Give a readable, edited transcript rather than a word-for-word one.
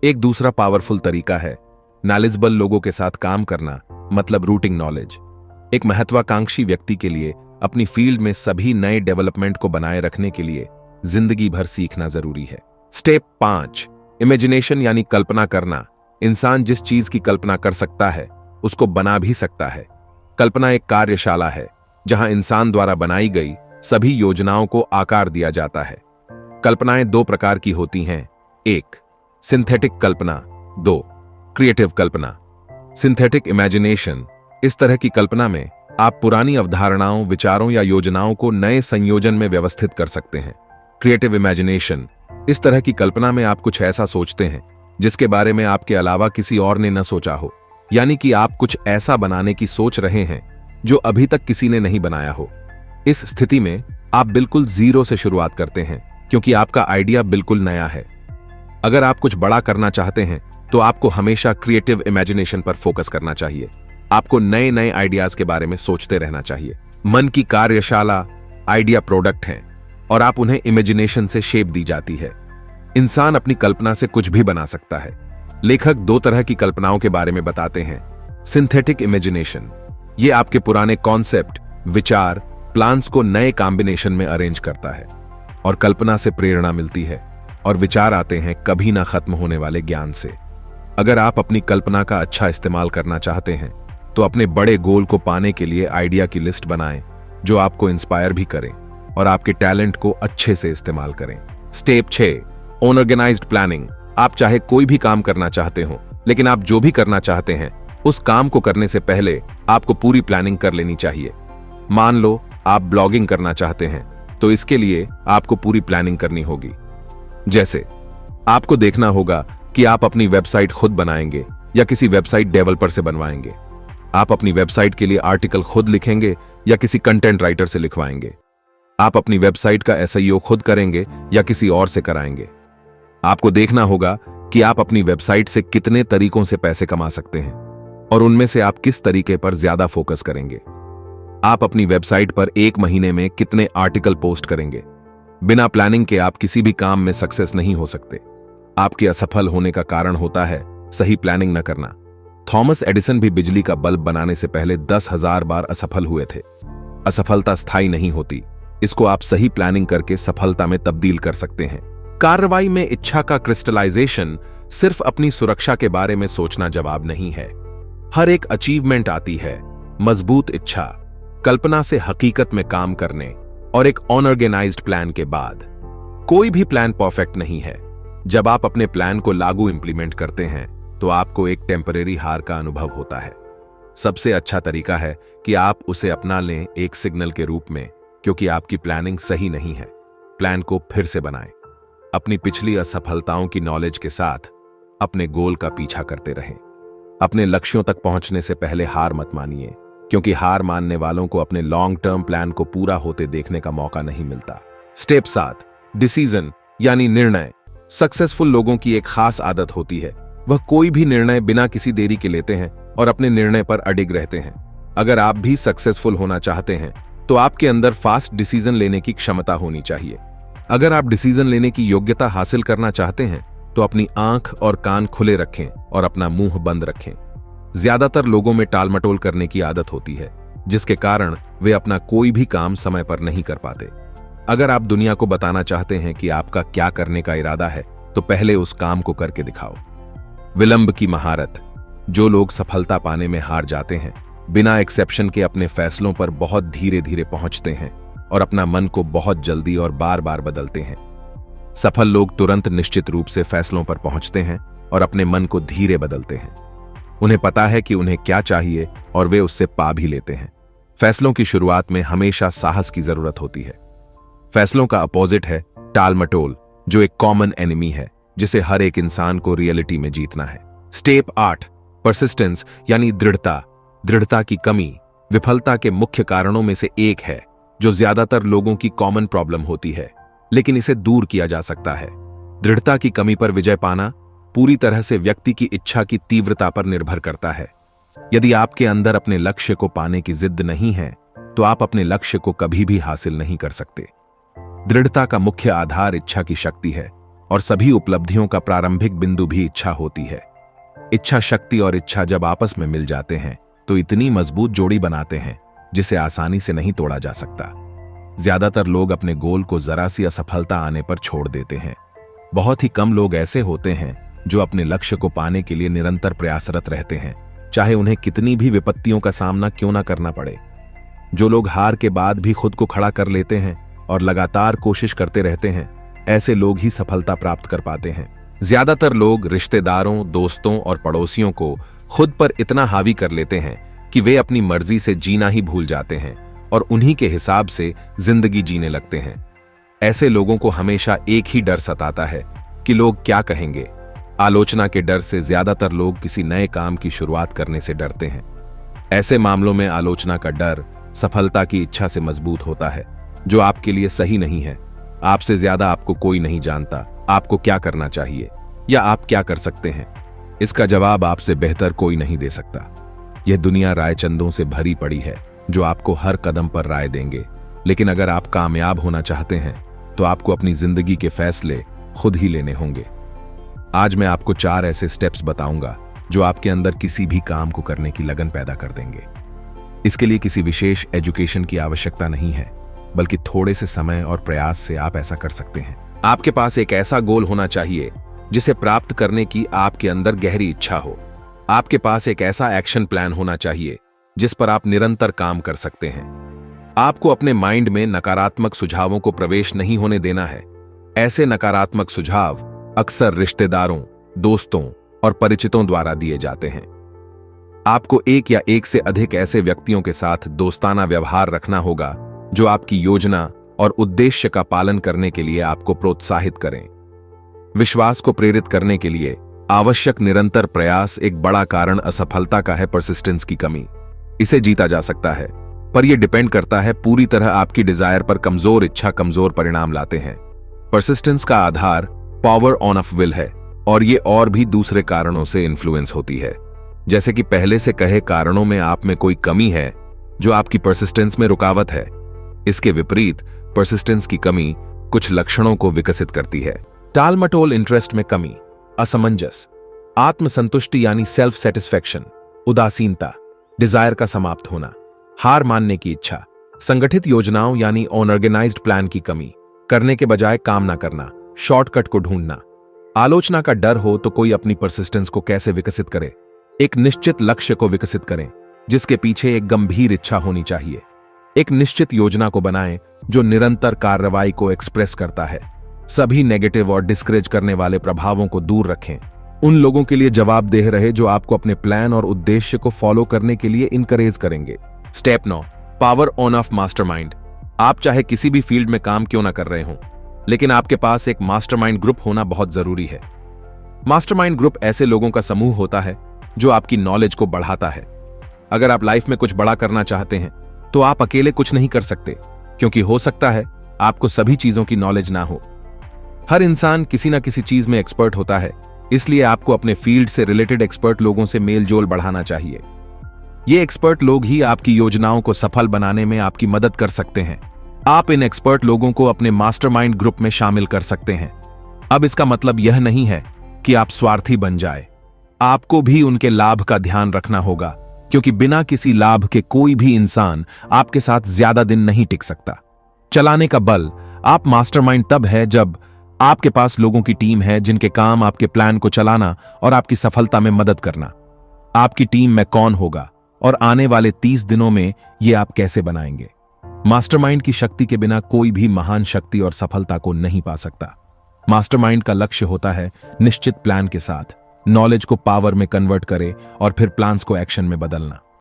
एक दूसरा पावरफुल तरीका है नॉलेजेबल लोगों के साथ काम करना, मतलब रूटिंग नॉलेज। एक महत्वाकांक्षी व्यक्ति के लिए अपनी फील्ड में सभी नए डेवलपमेंट को बनाए रखने के लिए जिंदगी भर सीखना जरूरी है। स्टेप 5, इमेजिनेशन यानी कल्पना करना। इंसान जिस चीज की कल्पना कर सकता है उसको बना भी सकता है। कल्पना एक कार्यशाला है जहां इंसान द्वारा बनाई गई सभी योजनाओं को आकार दिया जाता है। कल्पनाएं दो प्रकार की होती हैं, 1 सिंथेटिक कल्पना, 2 क्रिएटिव कल्पना। सिंथेटिक इमेजिनेशन, इस तरह की कल्पना में आप पुरानी अवधारणाओं, विचारों या योजनाओं को नए संयोजन में व्यवस्थित कर सकते हैं। क्रिएटिव इमेजिनेशन, इस तरह की कल्पना में आप कुछ ऐसा सोचते हैं जिसके बारे में आपके अलावा किसी और ने न सोचा हो, यानी कि आप कुछ ऐसा बनाने की सोच रहे हैं जो अभी तक किसी ने नहीं बनाया हो। इस स्थिति में आप बिल्कुल जीरो से शुरुआत करते हैं क्योंकि आपका आइडिया बिल्कुल नया है। अगर आप कुछ बड़ा करना चाहते हैं तो आपको हमेशा क्रिएटिव इमेजिनेशन पर फोकस करना चाहिए। आपको नए नए आइडियाज के बारे में सोचते रहना चाहिए। मन की कार्यशाला आइडिया प्रोडक्ट हैं और आप उन्हें इमेजिनेशन से शेप दी जाती है। इंसान अपनी कल्पना से कुछ भी बना सकता है। लेखक 2 तरह की कल्पनाओं के बारे में बताते हैं। सिंथेटिक इमेजिनेशन, ये आपके पुराने कॉन्सेप्ट, विचार, प्लान्स को नए कॉम्बिनेशन में अरेंज करता है और कल्पना से प्रेरणा मिलती है और विचार आते हैं कभी ना खत्म होने वाले ज्ञान से। अगर आप अपनी कल्पना का अच्छा इस्तेमाल करना चाहते हैं तो अपने बड़े गोल को पाने के लिए आइडिया की लिस्ट बनाएं जो आपको इंस्पायर भी करें और आपके टैलेंट को अच्छे से इस्तेमाल करें। Step 6, organised planning. आप चाहे कोई भी काम करना चाहते हो, लेकिन आप जो भी करना चाहते हैं उस काम को करने से पहले आपको पूरी प्लानिंग कर लेनी चाहिए। मान लो आप ब्लॉगिंग करना चाहते हैं तो इसके लिए आपको पूरी प्लानिंग करनी होगी। जैसे आपको देखना होगा कि आप अपनी वेबसाइट खुद बनाएंगे या किसी वेबसाइट डेवलपर से बनवाएंगे। आप अपनी वेबसाइट के लिए आर्टिकल खुद लिखेंगे या किसी कंटेंट राइटर से लिखवाएंगे। आप अपनी वेबसाइट का एसईओ खुद करेंगे या किसी और से कराएंगे। आपको देखना होगा कि आप अपनी वेबसाइट से कितने तरीकों से पैसे कमा सकते हैं और उनमें से आप किस तरीके पर ज्यादा फोकस करेंगे। आप अपनी वेबसाइट पर 1 महीने में कितने आर्टिकल पोस्ट करेंगे। बिना प्लानिंग के आप किसी भी काम में सक्सेस नहीं हो सकते। आपके असफल होने का कारण होता है सही प्लानिंग न करना। थॉमस एडिसन भी बिजली का बल्ब बनाने से पहले 10,000 बार असफल हुए थे। असफलता स्थायी नहीं होती, इसको आप सही प्लानिंग करके सफलता में तब्दील कर सकते हैं। कार्रवाई में इच्छा का क्रिस्टलाइजेशन सिर्फ अपनी सुरक्षा के बारे में सोचना जवाब नहीं है। हर एक अचीवमेंट आती है मजबूत इच्छा, कल्पना से हकीकत में काम करने और एक ऑर्गेनाइज्ड प्लान के बाद। कोई भी प्लान परफेक्ट नहीं है। जब आप अपने प्लान को लागू इंप्लीमेंट करते हैं तो आपको एक टेम्परेरी हार का अनुभव होता है। सबसे अच्छा तरीका है कि आप उसे अपना लें एक सिग्नल के रूप में, क्योंकि आपकी प्लानिंग सही नहीं है। प्लान को फिर से बनाएं। अपनी पिछली असफलताओं की नॉलेज के साथ अपने गोल का पीछा करते रहें। अपने लक्ष्यों तक पहुंचने से पहले हार मत मानिए, क्योंकि हार मानने वालों को अपने लॉन्ग टर्म प्लान को पूरा होते देखने का मौका नहीं मिलता। स्टेप 7, डिसीजन यानी निर्णय। सक्सेसफुल लोगों की एक खास आदत होती है, वह कोई भी निर्णय बिना किसी देरी के लेते हैं और अपने निर्णय पर अडिग रहते हैं। अगर आप भी सक्सेसफुल होना चाहते हैं तो आपके अंदर फास्ट डिसीजन लेने की क्षमता होनी चाहिए। अगर आप डिसीजन लेने की योग्यता हासिल करना चाहते हैं तो अपनी आंख और कान खुले रखें और अपना मुंह बंद रखें। ज्यादातर लोगों में टालमटोल करने की आदत होती है, जिसके कारण वे अपना कोई भी काम समय पर नहीं कर पाते। अगर आप दुनिया को बताना चाहते हैं कि आपका क्या करने का इरादा है तो पहले उस काम को करके दिखाओ। विलंब की महारत। जो लोग सफलता पाने में हार जाते हैं बिना एक्सेप्शन के अपने फैसलों पर बहुत धीरे धीरे पहुंचते हैं और अपना मन को बहुत जल्दी और बार बार बदलते हैं। सफल लोग तुरंत निश्चित रूप से फैसलों पर पहुंचते हैं और अपने मन को धीरे बदलते हैं। उन्हें पता है कि उन्हें क्या चाहिए और वे उससे पा भी लेते हैं। फैसलों की शुरुआत में हमेशा साहस की जरूरत होती है। फैसलों का अपोजिट है टालमटोल, जो एक कॉमन एनिमी है जिसे हर एक इंसान को रियलिटी में जीतना है। स्टेप 8, परसिस्टेंस यानी दृढ़ता। दृढ़ता की कमी विफलता के मुख्य कारणों में से एक है, जो ज्यादातर लोगों की कॉमन प्रॉब्लम होती है, लेकिन इसे दूर किया जा सकता है। दृढ़ता की कमी पर विजय पाना पूरी तरह से व्यक्ति की इच्छा की तीव्रता पर निर्भर करता है। यदि आपके अंदर अपने लक्ष्य को पाने की जिद नहीं है तो आप अपने लक्ष्य को कभी भी हासिल नहीं कर सकते। दृढ़ता का मुख्य आधार इच्छा की शक्ति है, और सभी उपलब्धियों का प्रारंभिक बिंदु भी इच्छा होती है। इच्छा शक्ति और इच्छा जब आपस में मिल जाते हैं तो इतनी मजबूत जोड़ी बनाते हैं जिसे आसानी से नहीं तोड़ा जा सकता। ज्यादातर लोग अपने गोल को जरा सी असफलता आने पर छोड़ देते हैं। बहुत ही कम लोग ऐसे होते हैं जो अपने लक्ष्य को पाने के लिए निरंतर प्रयासरत रहते हैं, चाहे उन्हें कितनी भी विपत्तियों का सामना क्यों ना करना पड़े। जो लोग हार के बाद भी खुद को खड़ा कर लेते हैं और लगातार कोशिश करते रहते हैं, ऐसे लोग ही सफलता प्राप्त कर पाते हैं। ज्यादातर लोग रिश्तेदारों, दोस्तों और पड़ोसियों को खुद पर इतना हावी कर लेते हैं कि वे अपनी मर्जी से जीना ही भूल जाते हैं और उन्हीं के हिसाब से जिंदगी जीने लगते हैं। ऐसे लोगों को हमेशा एक ही डर सताता है कि लोग क्या कहेंगे। आलोचना के डर से ज्यादातर लोग किसी नए काम की शुरुआत करने से डरते हैं। ऐसे मामलों में आलोचना का डर सफलता की इच्छा से मजबूत होता है, जो आपके लिए सही नहीं है। आपसे ज्यादा आपको कोई नहीं जानता आपको क्या करना चाहिए या आप क्या कर सकते हैं। इसका जवाब आपसे बेहतर कोई नहीं दे सकता। यह दुनिया रायचंदों से भरी पड़ी है जो आपको हर कदम पर राय देंगे, लेकिन अगर आप कामयाब होना चाहते हैं तो आपको अपनी जिंदगी के फैसले खुद ही लेने होंगे। आज मैं आपको 4 ऐसे स्टेप्स बताऊंगा जो आपके अंदर किसी भी काम को करने की लगन पैदा कर देंगे। इसके लिए किसी विशेष एजुकेशन की आवश्यकता नहीं है, बल्कि थोड़े से समय और प्रयास से आप ऐसा कर सकते हैं। आपके पास एक ऐसा गोल होना चाहिए जिसे प्राप्त करने की आपके अंदर गहरी इच्छा हो। आपके पास एक ऐसा एक्शन प्लान होना चाहिए जिस पर आप निरंतर काम कर सकते हैं। आपको अपने माइंड में नकारात्मक सुझावों को प्रवेश नहीं होने देना है। ऐसे नकारात्मक सुझाव अक्सर रिश्तेदारों, दोस्तों और परिचितों द्वारा दिए जाते हैं। आपको एक या एक से अधिक ऐसे व्यक्तियों के साथ दोस्ताना व्यवहार रखना होगा जो आपकी योजना और उद्देश्य का पालन करने के लिए आपको प्रोत्साहित करें। विश्वास को प्रेरित करने के लिए आवश्यक निरंतर प्रयास एक बड़ा कारण असफलता का है परसिस्टेंस की कमी। इसे जीता जा सकता है, पर यह डिपेंड करता है पूरी तरह आपकी डिजायर पर। कमजोर इच्छा कमजोर परिणाम लाते हैं। परसिस्टेंस का आधार पावर ऑन ऑफ विल है और ये और भी दूसरे कारणों से इन्फ्लुएंस होती है। जैसे कि पहले से कहे कारणों में आप में कोई कमी है जो आपकी परसिस्टेंस में रुकावट है। इसके विपरीत परसिस्टेंस की कमी कुछ लक्षणों को विकसित करती है। टालमटोल इंटरेस्ट में कमी, असमंजस, आत्मसंतुष्टि यानी सेल्फ सेटिस्फैक्शन, उदासीनता, डिजायर का समाप्त होना, हार मानने की इच्छा, संगठित योजनाओं यानी ऑर्गेनाइज्ड प्लान की कमी, करने के बजाय काम ना करना, शॉर्टकट को ढूंढना। आलोचना का डर हो तो कोई अपनी परसिस्टेंस को कैसे विकसित करे? एक निश्चित लक्ष्य को विकसित करें जिसके पीछे एक गंभीर इच्छा होनी चाहिए। एक निश्चित योजना को बनाएं जो निरंतर कार्रवाई को एक्सप्रेस करता है। सभी नेगेटिव और डिस्करेज करने वाले प्रभावों को दूर रखें। उन लोगों के लिए जवाबदेह रहे जो आपको अपने प्लान और उद्देश्य को फॉलो करने के लिए इनकरेज करेंगे। Step 9, power on off mastermind. आप चाहे किसी भी फील्ड में काम क्यों ना कर रहे हों, लेकिन आपके पास एक मास्टरमाइंड ग्रुप होना बहुत जरूरी है। मास्टरमाइंड ग्रुप ऐसे लोगों का समूह होता है जो आपकी नॉलेज को बढ़ाता है। अगर आप लाइफ में कुछ बड़ा करना चाहते हैं तो आप अकेले कुछ नहीं कर सकते, क्योंकि हो सकता है आपको सभी चीजों की नॉलेज ना हो। हर इंसान किसी ना किसी चीज में एक्सपर्ट होता है, इसलिए आपको अपने फील्ड से रिलेटेड एक्सपर्ट लोगों से मेल जोल बढ़ाना चाहिए। ये एक्सपर्ट लोग ही आपकी योजनाओं को सफल बनाने में आपकी मदद कर सकते हैं। आप इन एक्सपर्ट लोगों को अपने मास्टरमाइंड ग्रुप में शामिल कर सकते हैं। अब इसका मतलब यह नहीं है कि आप स्वार्थी बन जाए। आपको भी उनके लाभ का ध्यान रखना होगा, क्योंकि बिना किसी लाभ के कोई भी इंसान आपके साथ ज्यादा दिन नहीं टिक सकता। चलाने का बल, आप मास्टरमाइंड तब है जब आपके पास लोगों की टीम है जिनके काम आपके प्लान को चलाना और आपकी सफलता में मदद करना। आपकी टीम में कौन होगा और आने वाले 30 दिनों में यह आप कैसे बनाएंगे? मास्टरमाइंड की शक्ति के बिना कोई भी महान शक्ति और सफलता को नहीं पा सकता। मास्टरमाइंड का लक्ष्य होता है निश्चित प्लान के साथ नॉलेज को पावर में कन्वर्ट करे और फिर प्लान्स को एक्शन में बदलना।